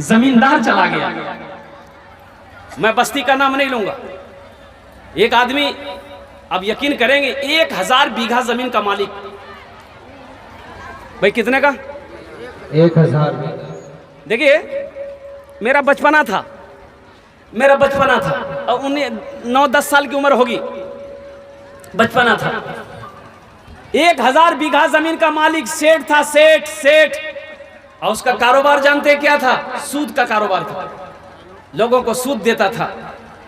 जमींदार चला गया। मैं बस्ती का नाम नहीं लूंगा। एक आदमी, अब यकीन करेंगे, 1000 बीघा जमीन का मालिक। भाई कितने का? 1000 बीघा। देखिए मेरा बचपना था और उन्हें 9-10 साल की उम्र होगी, बचपना था। 1000 बीघा जमीन का मालिक सेठ था, सेठ। और उसका कारोबार जानते क्या था? सूद का कारोबार था। लोगों को सूद देता था।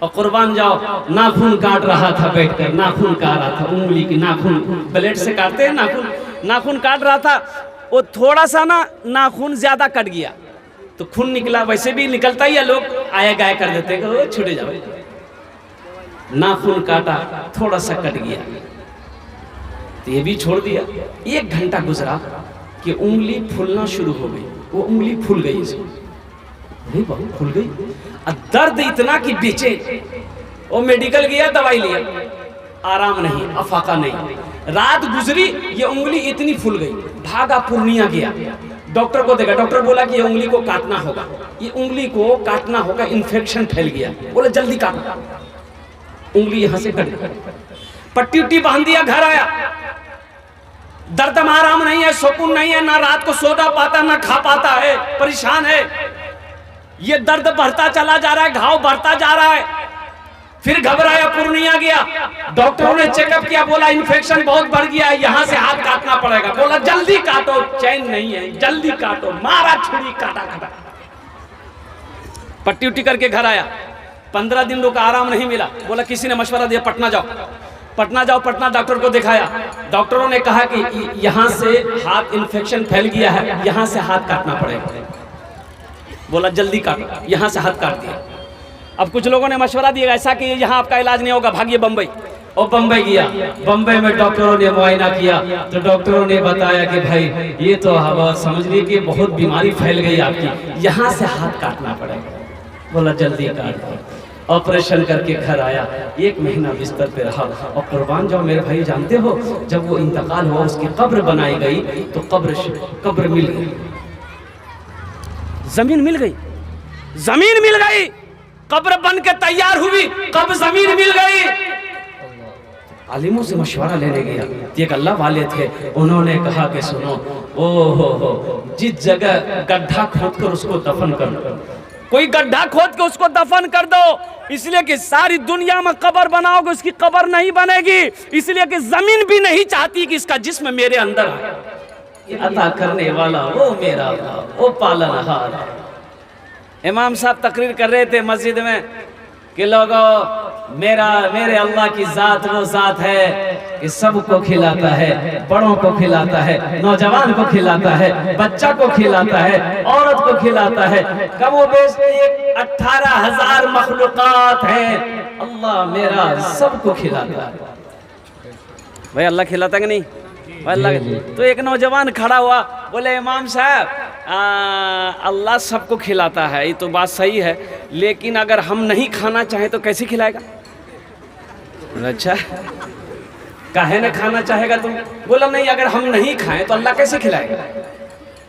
और कुर्बान जाओ, नाखून काट रहा था बैठकर, नाखून काट रहा था, उंगली की नाखून ब्लेड से काटते हैं नाखून काट रहा था। वो थोड़ा सा ना नाखून ज्यादा कट गया तो खून निकला। वैसे भी निकलता ही है, लोग आया गाया कर देते हैं, छूटे जाओ। नाखून काटा, थोड़ा सा कट गया तो ये भी छोड़ दिया। 1 घंटा गुजरा कि उंगली फूलना शुरू हो गई। वो उंगली फूल गई, बहुत फूल गई। और दर्द इतना कि बेचे। वो मेडिकल गया, दवाई लिया, आराम नहीं, अफाका नहीं। रात गुजरी, ये उंगली इतनी फूल गई। भागा पूर्णिया गया, डॉक्टर को देखा। डॉक्टर बोला कि ये उंगली को काटना होगा, ये उंगली को काटना होगा, इन्फेक्शन फैल गया। बोले जल्दी काटो। उंगली यहां से कट गई, पट्टी उट्टी बांध दिया, घर आया। दर्द में आराम नहीं है, सुकून नहीं है, ना रात को सो पाता, ना खा पाता है, परेशान है। ये दर्द बढ़ता चला जा रहा है, घाव बढ़ता जा रहा है। फिर घबराया, पूर्णिया गया, डॉक्टरों ने चेकअप किया, बोला इन्फेक्शन बहुत बढ़ गया है, यहां से हाथ काटना पड़ेगा। बोला जल्दी काटो, चैन नहीं है, जल्दी काटो। मारा छुरी, काटा। पट्टी उट्टी करके घर आया। 15 दिन लोग आराम नहीं मिला। बोला किसी ने मशवरा दिया, पटना जाओ। पटना डॉक्टर को दिखाया। डॉक्टरों ने कहा कि यहां से हाथ इन्फेक्शन फैल गया है, यहां से हाथ काटना पड़ेगा। बोला जल्दी काटो, यहां से हाथ काट दिया। अब कुछ लोगों ने मशवरा दिया ऐसा कि यहाँ आपका इलाज नहीं होगा, भागिए बम्बई। और बम्बई गया। बम्बई में डॉक्टरों ने मुआयना किया तो डॉक्टरों ने बताया कि भाई ये तो हवा समझ ली कि बहुत बीमारी फैल गई आपकी, यहाँ से हाथ काटना पड़ेगा। बोला जल्दी काट दो। ऑपरेशन करके घर आया। 1 महीना बिस्तर पे रहा। और कुर्बान जाओ मेरे भाई, जानते हो जब वो इंतकाल हुआ, उसकी कब्र बनाई गई तो कब्र मिल गई, जमीन मिल गई। कब्र बन के तैयार हुई, कब जमीन मिल गई। आलिमों से मशवरा लेने गया। एक अल्लाह वाले थे, उन्होंने कहा कि सुनो, हो जिस जगह गड्ढा खोद कर उसको दफन कर दो, कोई गड्ढा खोद के उसको दफन कर दो, इसलिए कि सारी दुनिया में कब्र बनाओगे, उसकी कब्र नहीं बनेगी। इसलिए कि जमीन भी नहीं चाहती कि इसका जिस्म मेरे अंदर है। अता करने वाला वो मेरा, वो पालनहार। इमाम साहब तकरीर कर रहे थे मस्जिद में कि लोगों, मेरे अल्लाह की जात वो जात है कि सबको खिलाता है, बड़ों को खिलाता है, नौजवान को खिलाता है, बच्चा को खिलाता है, औरत को खिलाता है। कमो बेश 18,000 मखलूकात हैं, अल्लाह मेरा सबको खिलाता है। भाई अल्लाह खिलाता कि नहीं? अल्लाह। तो एक नौजवान खड़ा हुआ, बोले इमाम साहब अल्लाह सबको खिलाता है, ये तो बात सही है, लेकिन अगर हम नहीं खाना चाहें तो कैसे खिलाएगा? अच्छा, काहे न खाना चाहेगा तुम? बोला नहीं, अगर हम नहीं खाएं तो अल्लाह कैसे खिलाएगा?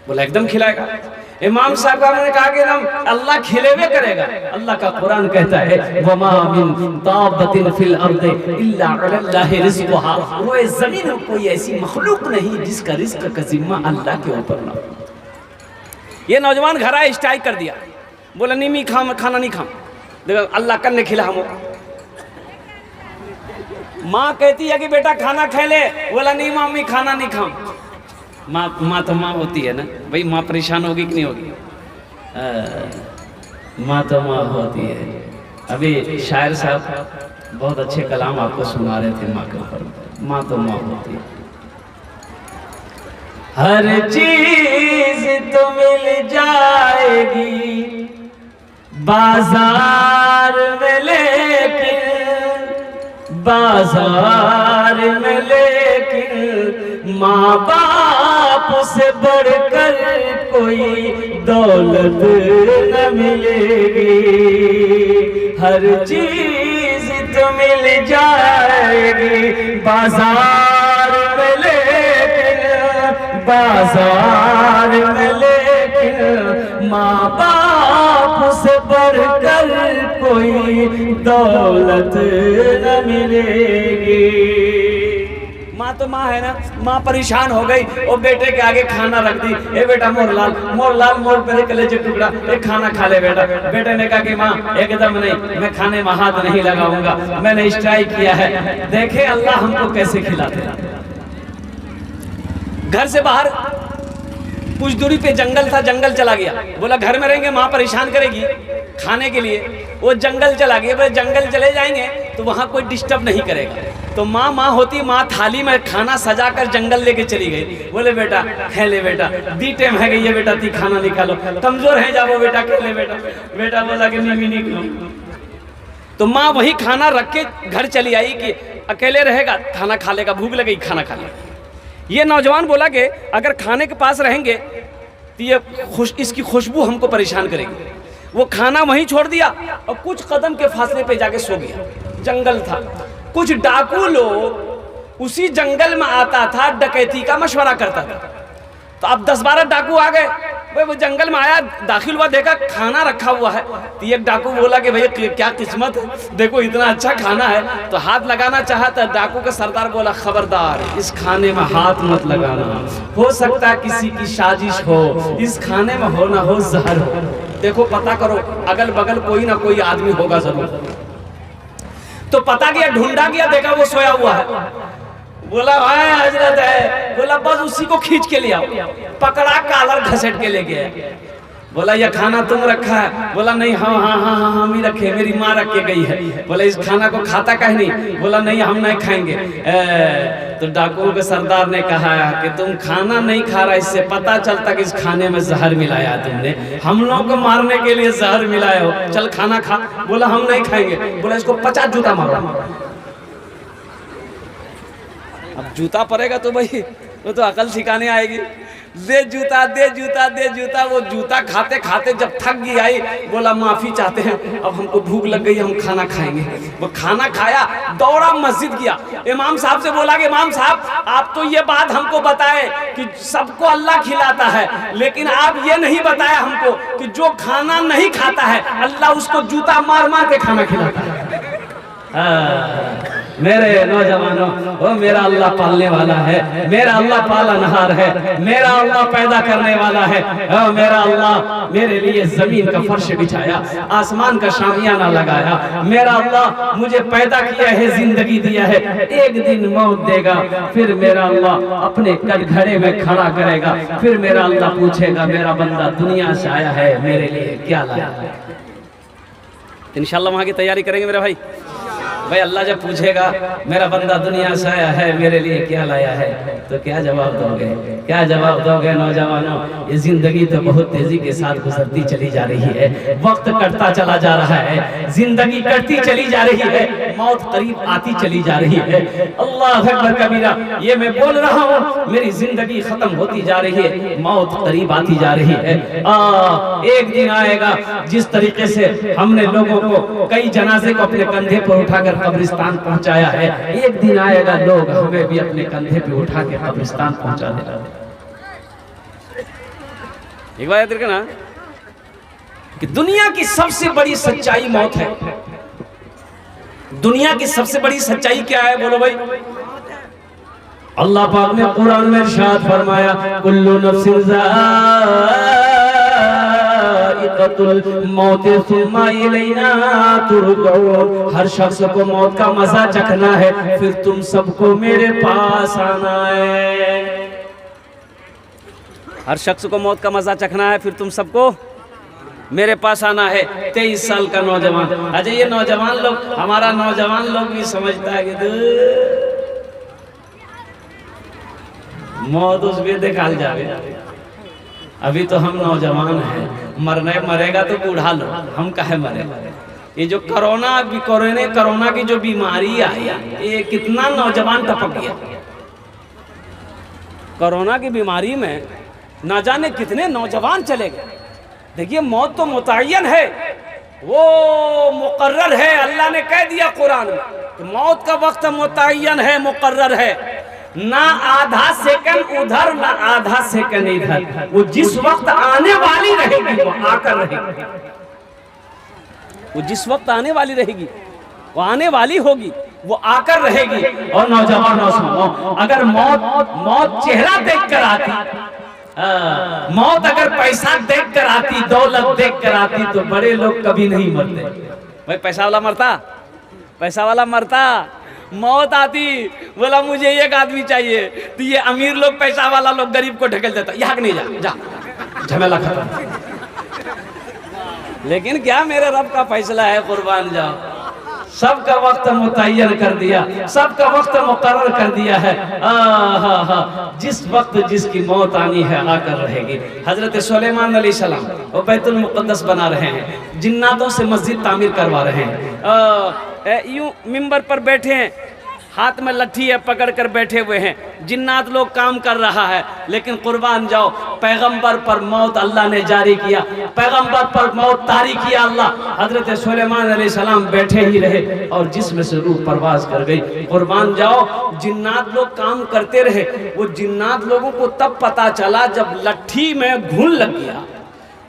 बोला एकदम खिलाएगा। इमाम साहब ने कहा कि हम अल्लाह खिलेवे करेगा। अल्लाह का कुरान कहता है वमा मिन ताबतिन फिल अर्द इल्ला अल्लाह रिज़्क़ुहा, वो जमीन में कोई ऐसी मखलूक नहीं जिसका रिज़्क़ का जिम्मा अल्लाह के ऊपर ना हो। ये नौजवान घर आया, स्ट्राइक कर दिया, बोला नहीं मैं खाना नहीं खाऊं, देखो अल्लाह कन्ने खिला हमको। माँ कहती है कि बेटा खाना खा ले, बोला नहीं माँ मैं खाना नहीं खाऊं। माँ तो माँ होती है ना भाई, माँ परेशान होगी कि नहीं होगी? माँ तो माँ होती है। अभी शायर साहब बहुत अच्छे कलाम आपको सुना रहे थे माँ के ऊपर। माँ तो माँ होती है। हर चीज तो मिल जाएगी बाजार में, लेकिन बाजार में लेकिन माँ बाप से बढ़कर कोई दौलत न मिलेगी। हर चीज तो मिल जाएगी बाजार में, लेकिन बाजार में लेकिन माँ बाप से बढ़कर कोई दौलत न मिलेगी। माँ तो माँ है ना, माँ परेशान हो गई और बेटे के आगे खाना रख दी। ए बेटा मोरलाल, मोरलाल मोर पे कलेजे टुकड़ा, एक खाना खा ले बेटा। बेटे ने कहा कि माँ एकदम नहीं, मैं खाने में हाथ नहीं लगाऊंगा, मैंने स्ट्राइक किया है। देखे अल्लाह हमको कैसे खिलाते। घर से बाहर कुछ दूरी पे जंगल था, जंगल चला गया। बोला घर में रहेंगे माँ परेशान करेगी खाने के लिए, वो जंगल चला गया। बोले जंगल चले जाएंगे तो वहाँ कोई डिस्टर्ब नहीं करेगा। तो माँ माँ होती, माँ थाली में खाना सजा कर जंगल लेके चली गई। बोले बेटा खा ले बेटा, दी टाइम है गई है बेटा, ती खाना निकालो, कमजोर है जाओ बेटा खा ले बेटा। बेटा बोला कि नहीं निकलो। तो माँ वही खाना रख के घर चली आई कि अकेले रहेगा, खाना खा लेगा, भूख लगेगी खाना खा लेगा। ये नौजवान बोला कि अगर खाने के पास रहेंगे तो ये इसकी खुशबू हमको परेशान करेगी। वो खाना वहीं छोड़ दिया और कुछ कदम के फासले पे जाके सो गया। जंगल था, कुछ डाकू लोग उसी जंगल में आता था, डकैती का मशवरा करता था। तो अब 10-12 डाकू आ गए। भाई वो जंगल में आया, दाखिल हुआ, देखा खाना रखा हुआ है। तो एक डाकू बोला कि भैया क्या किस्मत है, देखो इतना अच्छा खाना है। तो हाथ लगाना चाहा तो डाकू का सरदार बोला खबरदार इस खाने में हाथ मत लगाना, हो सकता है किसी की साजिश हो, इस खाने में हो ना हो जहर हो। देखो पता करो, अगल बगल कोई ना कोई आदमी होगा जरूर। तो पता गया, ढूंढा गया, देखा वो सोया हुआ है। बोला भाई हजरत है, बोला बस उसी को खींच के ले आओ। पकड़ा, कालर घसेट के ले गया। बोला ये खाना तुम रखा है? बोला नहीं, हाँ हाँ हाँ हाँ हम ही रखे, मेरी माँ रख के गई है। बोला इस खाना को खाता कहीं नहीं? बोला नहीं हम नहीं खाएंगे। तो डाकुओं के सरदार ने कहा कि तुम खाना नहीं खा रहा, इससे पता चलता कि इस खाने में जहर मिलाया तुमने, हम लोगों को मारने के लिए जहर मिलाए हो, चल खाना खा। बोला हम नहीं खाएंगे। बोला इसको 50 जूता मारो। अब जूता पड़ेगा तो भाई वो तो अकल सिखाने आएगी। दे जूता दे जूता दे जूता। वो जूता खाते खाते जब थक गई आई, बोला माफी चाहते हैं, अब हमको भूख लग गई, हम खाना खाएंगे। वो खाना खाया, दौड़ा मस्जिद गया, इमाम साहब से बोला कि इमाम साहब आप तो ये बात हमको बताए कि सबको अल्लाह खिलाता है, लेकिन आप ये नहीं बताया हमको कि जो खाना नहीं खाता है अल्लाह उसको जूता मार मार के खाना खिलाता है। मेरे नौजवानों, वो मेरा अल्लाह पालने वाला है, मेरा अल्लाह पालनहार है, मेरा अल्लाह पैदा करने वाला है। ओ मेरा अल्लाह मेरे लिए जमीन का फर्श बिछाया, आसमान का शामियाना लगाया। मेरा अल्लाह मुझे पैदा किया है, जिंदगी दिया है, एक दिन मौत देगा, फिर मेरा अल्लाह अपने कटघरे में खड़ा करेगा। फिर मेरा अल्लाह पूछेगा मेरा बंदा दुनिया से आया है, मेरे लिए क्या लाया? इंशाल्लाह वहाँ की तैयारी करेंगे मेरे भाई। भाई अल्लाह जब पूछेगा मेरा बंदा दुनिया से आया है, मेरे लिए क्या लाया है, तो क्या जवाब दोगे? क्या जवाब दोगे नौजवानों? ये जिंदगी तो बहुत तेजी के साथ गुजरती चली जा रही है, वक्त कटता चला जा रहा है, जिंदगी कटती चली जा रही है, मौत करीब आती चली जा रही है। अल्लाह अकबर कबीरा, ये मैं बोल रहा हूँ, मेरी जिंदगी खत्म होती जा रही है, मौत करीब आती जा रही है। एक दिन आएगा जिस तरीके से हमने लोगों को कई जनाजे को अपने कंधे पर उठाकर कब्रिस्तान पहुंचाया है, एक दिन आएगा लोग हमें भी अपने कंधे पे उठा के कब्रिस्तान पहुंचा देगा। एक बात याद रखना कि दुनिया की सबसे बड़ी सच्चाई मौत है। दुनिया की सबसे बड़ी सच्चाई क्या है बोलो भाई? अल्लाह पाक ने कुरान में इरशाद फरमाया, कुल्लु नफ्सिन मौत सुम्मा इलैना तुरजऊन। हर शख्स को मौत का मजा चखना है, फिर तुम सबको मेरे पास आना है। हर शख्स को मौत का मजा चखना है, फिर तुम सबको मेरे पास आना है। 23 साल का नौजवान, अच्छा ये नौजवान लोग, हमारा नौजवान लोग भी समझता है कि मौत उस भी दिखाल जाए। अभी तो हम नौजवान हैं, मरेगा तो बूढ़ा लो, हम काहे मरे? ये जो कोरोना की जो बीमारी आई, ये कितना नौजवान टपक गया। कोरोना की बीमारी में ना जाने कितने नौजवान चले गए। देखिए मौत तो मुतय्यन है, वो मुकर्रर है। अल्लाह ने कह दिया कुरान में कि मौत का वक्त मुतय्यन है, मुकर्रर है। ना आधा सेकंड उधर ना आधा सेकंड इधर। वो जिस वक्त आने वाली रहेगी वो आकर रहेगी, वो जिस वक्त आने वाली रहेगी वो आने वाली होगी, वो आकर रहेगी। और नौजवानों सुनो, अगर मौत चेहरा देख कर आती, मौत अगर पैसा देख कर आती, दौलत देख कर आती, तो बड़े लोग कभी नहीं मरते। भाई पैसा वाला मरता, पैसा वाला मरता। मौत आती, बोला मुझे एक आदमी चाहिए, तो ये अमीर लोग, पैसा वाला लोग गरीब को ढकेल देता, यहाँ नहीं जा, झमेला खत्म। लेकिन क्या मेरे रब का फैसला है, कुर्बान जाओ। सबका वक्त मुतय्यर कर दिया, सबका वक्त मुकर्रर कर दिया है। जिस वक्त जिसकी मौत आनी है आकर रहेगी। हजरत सुलेमान अलैहिस्सलाम वो बैतुल मुक़द्दस बना रहे हैं, जिन्नातों से मस्जिद तामीर करवा रहे हैं। यूं मिंबर पर बैठे हैं, हाथ में लट्ठी है, पकड़ कर बैठे हुए हैं, जिन्नात लोग काम कर रहा है। लेकिन कुर्बान जाओ, पैगंबर पर मौत अल्लाह ने जारी किया, पैगंबर पर मौत तारी किया अल्लाह। हजरत सुलेमान अलैहिस्सलाम बैठे ही रहे और जिसमें से रूह परवाज कर गई। कुर्बान जाओ, जिन्नात लोग काम करते रहे। वो जिन्नात लोगों को तब पता चला जब लट्ठी में घुन लग गया,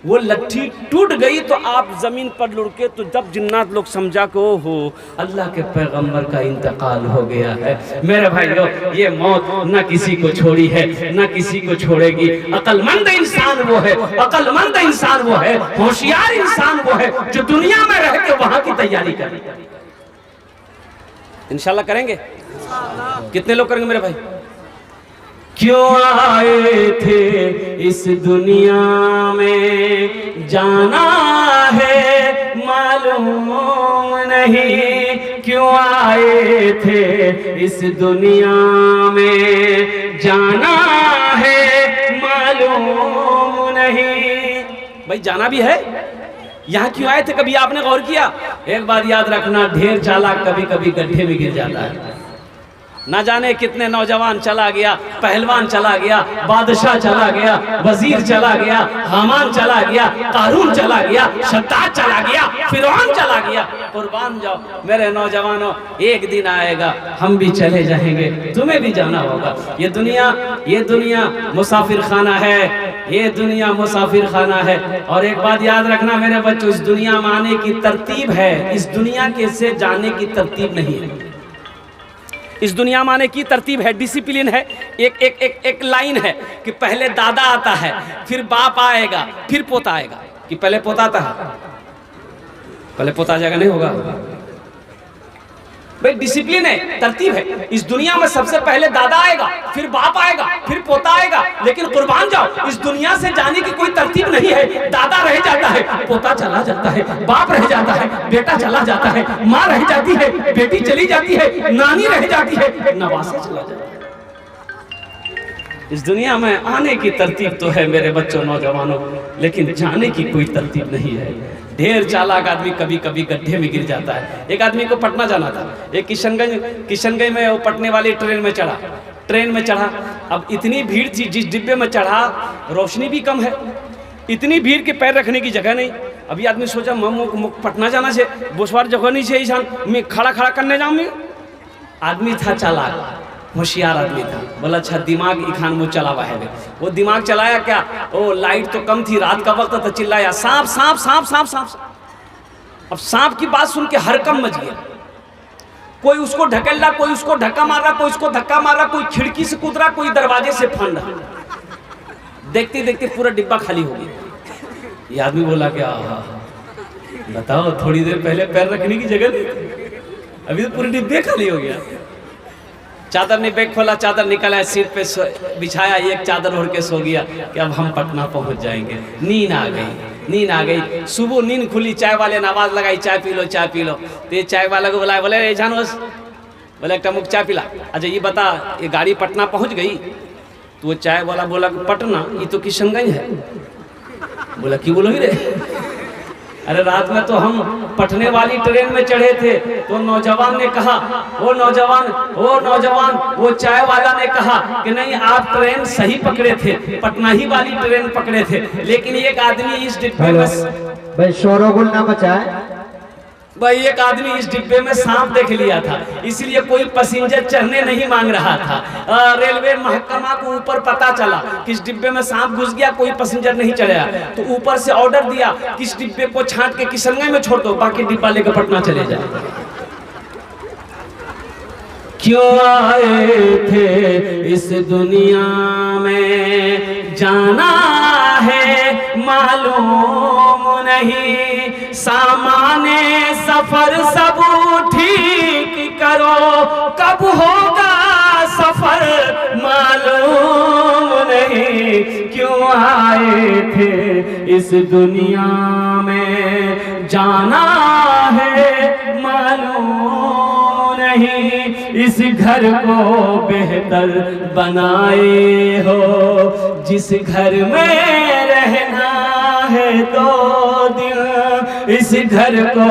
वो लट्ठी टूट गई तो आप जमीन पर लुढ़के, तो जब जिन्नात लोग समझा कि हो अल्लाह के पैगंबर का इंतकाल हो गया है। मेरे भाइयों, ये मौत न किसी को छोड़ी है न किसी को छोड़ेगी। अक्लमंद इंसान वो है, अक्लमंद इंसान वो है, होशियार इंसान वो है जो दुनिया में रह के वहां की तैयारी करे। इंशाल्लाह करेंगे। कितने लोग करेंगे मेरे भाई? क्यों आए थे इस दुनिया में, जाना है मालूम नहीं। क्यों आए थे इस दुनिया में, जाना है मालूम नहीं। भाई जाना भी है, यहाँ क्यों आए थे कभी आपने गौर किया? एक बात याद रखना, ढेर चालाक कभी कभी गड्ढे में गिर जाता है। ना जाने कितने नौजवान चला गया, पहलवान चला गया, बादशाह चला गया, वजीर चला गया, हामान चला गया, कारून चला गया, शद्दाद चला गया, फिरौन चला गया। कुर्बान जाओ मेरे नौजवानों, एक दिन आएगा हम भी चले जाएंगे, तुम्हें भी जाना होगा। ये दुनिया मुसाफिर खाना है, ये दुनिया मुसाफिर खाना है। और एक बात याद रखना मेरे बच्चों, इस दुनिया में आने की तरतीब है, इस दुनिया के से जाने की तरतीब नहीं है। इस दुनिया में आने की तरतीब है, डिसिप्लिन है, एक लाइन है कि पहले दादा आता है, फिर बाप आएगा, फिर पोता आएगा। कि पहले पोता आता है, पहले पोता आ जाएगा? नहीं होगा भाई, डिसिप्लिन है, तरतीब है। इस दुनिया में सबसे पहले दादा आएगा, फिर बाप आएगा, फिर पोता आएगा। लेकिन कुर्बान जाओ, इस दुनिया से जाने की कोई तरतीब नहीं है। दादा रह जाता है, पोता चला जाता है, बाप रह जाता है, बेटा चला जाता है, माँ रह जाती है, बेटी चली जाती है, नानी रह जाती है, नवासा चला जाता है। इस दुनिया में आने की तरतीब तो है मेरे बच्चों, नौजवानों, लेकिन जाने की कोई तरतीब नहीं है। ढेर चालाक आदमी कभी कभी गड्ढे में गिर जाता है। एक आदमी को पटना जाना था, एक किशनगंज में वो पटने वाली ट्रेन में चढ़ा। अब इतनी भीड़ थी, जिस डिब्बे में चढ़ा रोशनी भी कम है, इतनी भीड़ के पैर रखने की जगह नहीं। अभी आदमी सोचा पटना जाना से बोसवार जगह नहीं से, ईशान मैं खड़ा करने जाऊँ। मैं आदमी था चालाक, होशियार आदमी था, बोला अच्छा दिमाग इखान मुँह चला हुआ है। वो दिमाग चलाया क्या, वो लाइट तो कम थी, रात का वक्त था, चिल्लाया सांप सांप सांप सांप सांप। अब सांप की बात सुन के हरकम मच गया। कोई उसको ढकेल रहा, कोई उसको धक्का मार रहा, कोई उसको धक्का मार रहा, कोई खिड़की से कूद रहा, कोई दरवाजे से फंड रहा। देखते देखते पूरा डिब्बा खाली हो गया। ये आदमी बोला क्या, बताओ थोड़ी देर पहले पैर रखने की जगह नहीं, अभी तो पूरे डिब्बे खाली हो गया। चादर ने बैग खोला, चादर निकाला, सीट पे बिछाया, एक चादर ओढ़ के सो गया कि अब हम पटना पहुंच जाएंगे। नींद आ गई। सुबह नींद खुली, चाय वाले ने आवाज लगाई, चाय पी लो चाय पी लो। तो ये चाय वाला को बुलाया, बोले जानोस, बोले एक टमुक चाय पिला। अच्छा ये बता, ये गाड़ी पटना पहुंच गई? तो वो चाय वाला बोला पटना, ये तो किशनगंज है। बोला क्यों बोलो ही रे? अरे रात में तो हम पटने वाली ट्रेन में चढ़े थे, तो नौजवान ने कहा, वो नौजवान वो चाय वाला ने कहा कि नहीं आप ट्रेन सही पकड़े थे, पटना ही वाली ट्रेन पकड़े थे। लेकिन एक आदमी इस डिब्बे में भाई शोरगुल ना मचाए, भाई एक आदमी इस डिब्बे में सांप देख लिया था, इसलिए कोई पैसेंजर चढ़ने नहीं मांग रहा था। रेलवे महकमा को ऊपर पता चला कि इस डिब्बे में सांप घुस गया, कोई पैसेंजर नहीं चढ़ेगा, तो ऊपर से ऑर्डर दिया कि इस डिब्बे को छांट के किशनगंज में छोड़ दो, बाकी डिब्बा लेकर पटना चले जाए। क्यों आए थे इस दुनिया में, जाना है मालूम नहीं, सामाने सफर सब ठीक करो, कब होगा सफर मालूम नहीं। क्यों आए थे इस दुनिया में, जाना है मालूम नहीं, इस घर को बेहतर बनाए हो, जिस घर में रहना है 2 दिन, इस घर को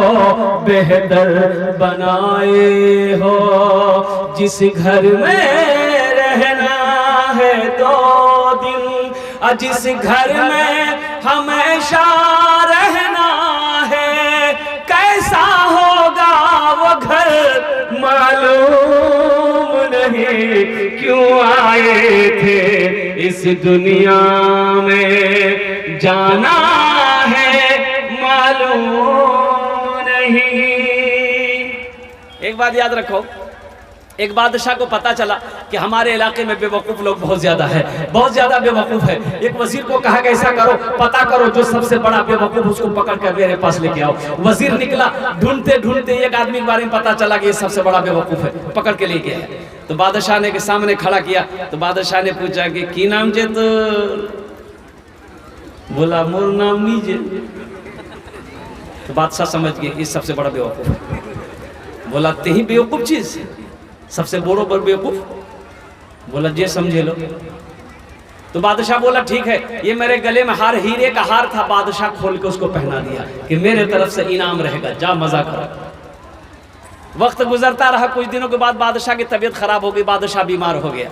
बेहतर बनाए हो, जिस घर में रहना है 2 दिन, जिस घर में हमेशा रहना है, कैसा होगा वो घर मालूम नहीं। क्यों आए थे इस दुनिया में, जाना है मालूम नहीं। एक बात याद रखो, एक बादशाह को पता चला कि हमारे इलाके में बेवकूफ लोग बहुत ज्यादा है, बहुत ज्यादा बेवकूफ है। एक वजीर को कहा कि ऐसा करो, पता करो जो सबसे बड़ा बेवकूफ उसको पकड़ कर मेरे पास लेके आओ। वजीर निकला, ढूंढते ढूंढते एक आदमी के बारे में पता चला कि ये सबसे बड़ा बेवकूफ है, पकड़ के लेके आए। तो बादशाह ने के सामने खड़ा किया, तो बादशाह ने पूछा कि की नाम जे, तो बोला मोर नाम नीजे। तो बादशाह समझ गए ये सबसे बड़ा बेवकूफ है। बोला ते ही बेवकूफ चीज, सबसे बड़ो पर बेवकूफ। बोला जे समझे लो। तो बादशाह बोला ठीक है, ये मेरे गले में हार, हीरे का हार था। बादशाह खोल के उसको पहना दिया कि मेरे तरफ से इनाम रहेगा, जा मजा करो। वक्त गुजरता रहा, कुछ दिनों के बाद बादशाह की तबीयत खराब हो गई, बादशाह बीमार हो गया।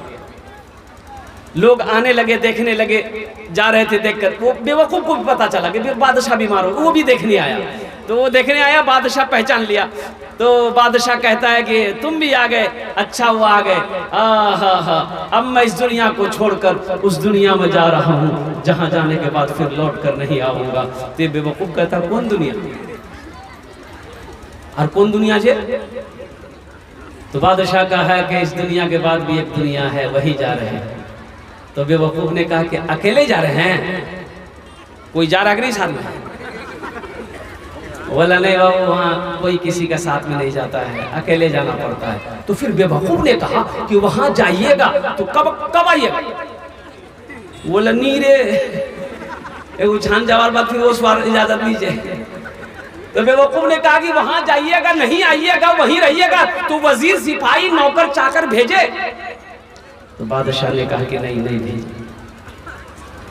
लोग आने लगे, देखने लगे, जा रहे थे देखकर। वो बेवकूफ को भी पता चला कि बादशाह बीमार हो, वो भी देखने आया। तो वो देखने आया, बादशाह पहचान लिया। तो बादशाह कहता है कि तुम भी आ गए, अच्छा वो आ गए। अब मैं इस दुनिया को छोड़कर उस दुनिया में जा रहा हूँ जहाँ जाने के बाद फिर लौट कर नहीं आऊंगा। तो बेवकूफ कहता कौन दुनिया, और कौन दुनिया जे? तो बादशाह कहा है कि इस दुनिया के बाद भी एक दुनिया है, वही जा रहे हैं। तो बेवकूफ ने कहा कि अकेले जा रहे हैं, कोई जा रहा कि नहीं साथ में? बोला नहीं बाबू, वहाँ कोई किसी का साथ में नहीं जाता है, अकेले जाना पड़ता है। तो फिर बेवकूफ ने कहा कि वहां जाइएगा तो कब आइएगा? बोला नहीं रे, छान जवार बात, फिर उस बार इजाजत लीजिए। तो बेवकूफ ने कहा कि वहां जाइएगा, नहीं आइएगा, वहीं रहिएगा, तो वजीर सिपाही नौकर चाकर भेजे। तो बादशाह ने कहा कि नहीं भेजे।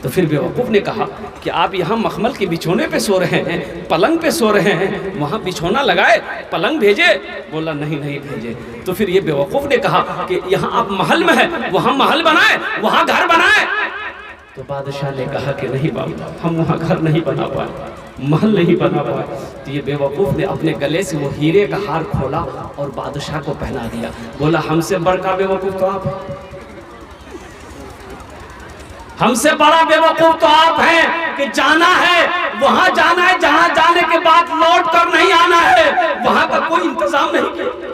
तो फिर बेवकूफ ने कहा कि आप यहाँ मखमल के बिछोने पे सो रहे हैं, पलंग पे सो रहे हैं, वहाँ बिछोना लगाए, पलंग भेजे? बोला नहीं भेजे। तो फिर ये बेवकूफ ने कहा कि यहाँ आप महल में है, वहाँ महल बनाए, वहाँ घर बनाए। तो बादशाह ने कहा कि नहीं बाबू, हम वहाँ घर नहीं बना पाए, महल नहीं बना पाए। तो ये बेवकूफ ने अपने गले से वो हीरे का हार खोला और बादशाह को पहना दिया। बोला हमसे बड़का बेवकूफ तो आप, हमसे बड़ा बेवकूफ तो आप हैं कि जाना है, वहां जाना है, जहां जाने के बाद लौट कर नहीं आना है। वहां का कोई इंतजाम नहीं किया,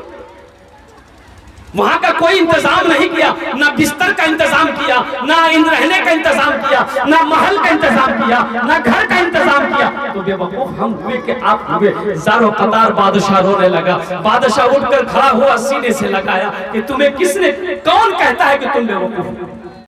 वहां का कोई इंतजाम नहीं किया, ना बिस्तर का इंतजाम किया, ना रहने का इंतजाम किया, ना महल का इंतजाम किया, ना घर का इंतजाम किया। तो बेवकूफ हम हुए कि आप हुए। ज़ारो कतार बादशाह रोने लगा। बादशाह उठकर खड़ा हुआ, सीने से लगाया कि तुम्हें किसने, कौन कहता है कि तुम बेवकूफ?